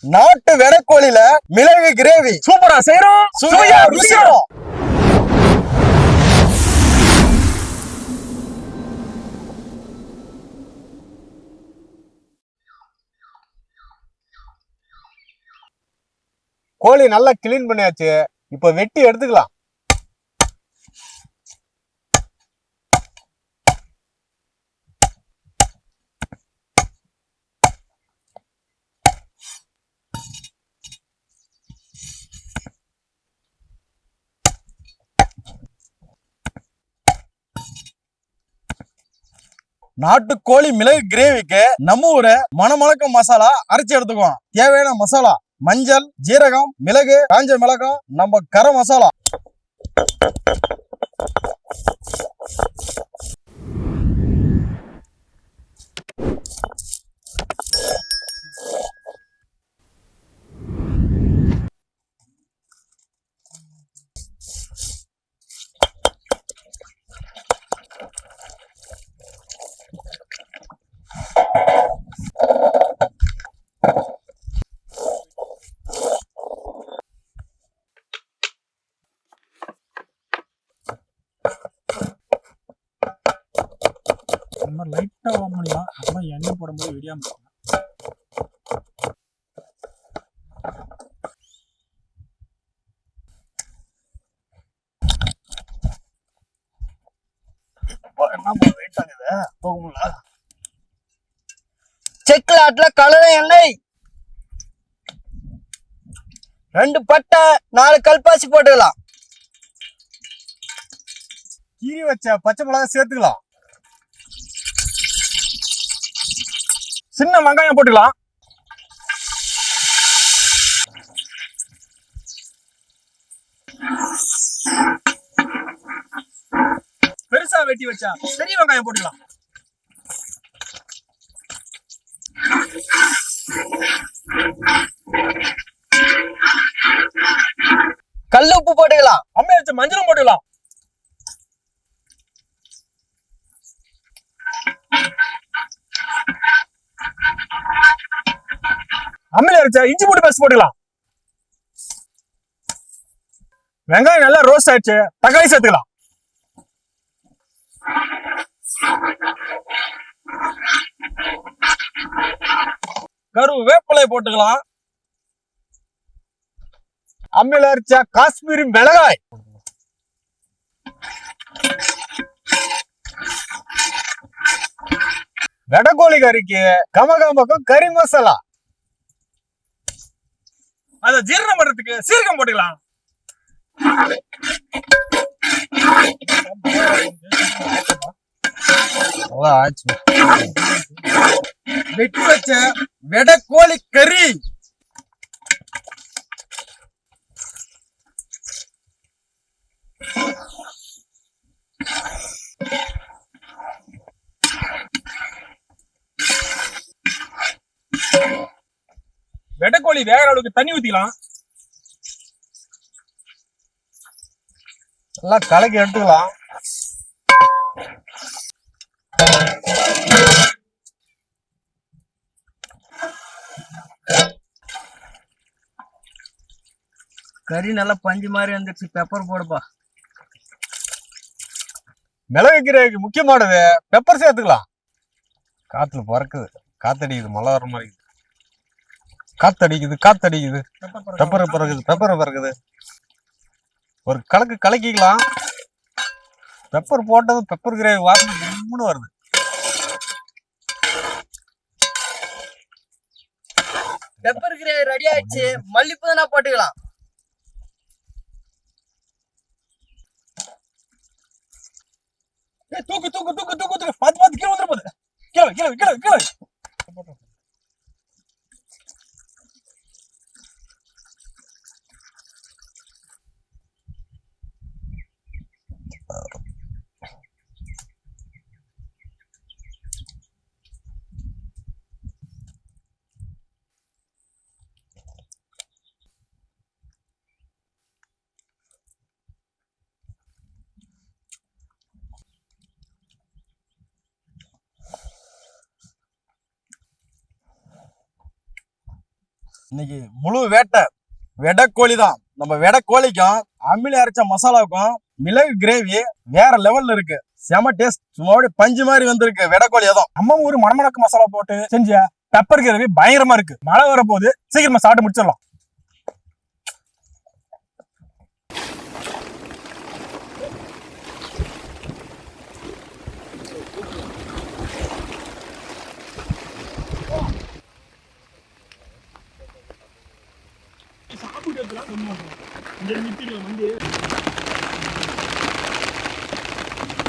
நாட்டு வெடக்கோழில மிளகு கிரேவி சூப்பரா செய்யறோம், சுவையா ருசிக்கிறோம். கோழி நல்லா கிளீன் பண்ணியாச்சு. இப்ப வெட்டி எடுத்துக்கலாம். நாட்டுக்கோழி மிளகு கிரேவிக்கு நம்ம ஊர மணமளக்க மசாலா அரைச்சு எடுத்துக்குவோம். தேவையான மசாலா மஞ்சள், ஜீரகம், மிளகு, காஞ்ச மிளகாய், நம்ம கரம் மசாலா. லைட்டா ஓபன் பண்ணிக்கலாம். அப்பதான் எண்ணெய் போடும்போது வெடியாம இருக்கும். செக்லாட்ல கலர எண்ணெய், 2 பட்டை, 4 கல்பாசி போட்டுக்கலாம். கீரி வச்ச பச்சை மிளகாய் சேர்த்துக்கலாம். சின்ன வெங்காயம் போட்டுக்கலாம். பெருசா வெட்டி வச்சா பெரிய வெங்காயம் போட்டுக்கலாம். கல் உப்பு போட்டுக்கலாம். அம்மையை வச்ச மஞ்சளும் போட்டுக்கலாம். அம்மையில அரைச்ச இஞ்சி பூண்டு பேஸ்ட் போட்டுக்கலாம். வெங்காயம் நல்லா ரோஸ்ட் ஆயிடுச்சு. தக்காளி சேர்த்துக்கலாம். கருவேப்பிலை போட்டுக்கலாம். அம்மியில அரைச்ச காஷ்மீரி மிளகாய், வெடக்கோழி கறிக்கு கமகமக்கும் கறி மசாலா. அத ஜீரணம் பண்றதுக்கு சீரகம் போட்டுக்கலாம். வெட்டி வச்ச வெடக்கோழி கறி, வெடக்கோழி வேகிற அளவுக்கு தண்ணி ஊத்திக்கலாம். நல்லா கலக்கி எடுத்துக்கலாம். கறி நல்லா பஞ்சு மாதிரி வந்துருச்சு. பெப்பர் போடுப்பா. மிளகு கிரேவிக்கு முக்கியமானது பெப்பர் சேர்த்துக்கலாம். காத்துல பறக்குது, காத்தடிக்குது, மழை வர மாதிரி காத்தடிக்குது. பெப்பர் பறக்குது. ஒரு கலக்கு கலக்கிக்கலாம். பெப்பர் போட்டது பெப்பர் கிரேவி வாசனை வருது. பெப்பர் கிரேவி ரெடி ஆயிடுச்சு. மல்லிப்பூ போட்டுக்கலாம். தூக்கு தூக்கு தூக்கு தூக்கு தூக்கு பார்த்து கீழே வந்துட போகுது. கீழே இன்னைக்கு முழு வேட்டை வெடக்கோழி தான். நம்ம வெடக்கோழிக்கும் அம்மில அரைச்ச மசாலாவுக்கும் மிளகு கிரேவி வேற லெவல்ல இருக்கு. செம டேஸ்ட், சும்மா அப்படியே பஞ்சு மாதிரி வந்திருக்கு வெடக்கோழி. அதுவும் நம்ம ஊர் மணமணக்கு மசாலா போட்டு செஞ்ச பெப்பர் கிரேவி பயங்கரமா இருக்கு. மழை வர போது சீக்கிரமா சாப்பிட்டு முடிச்சிடலாம். சாப்பிட்டு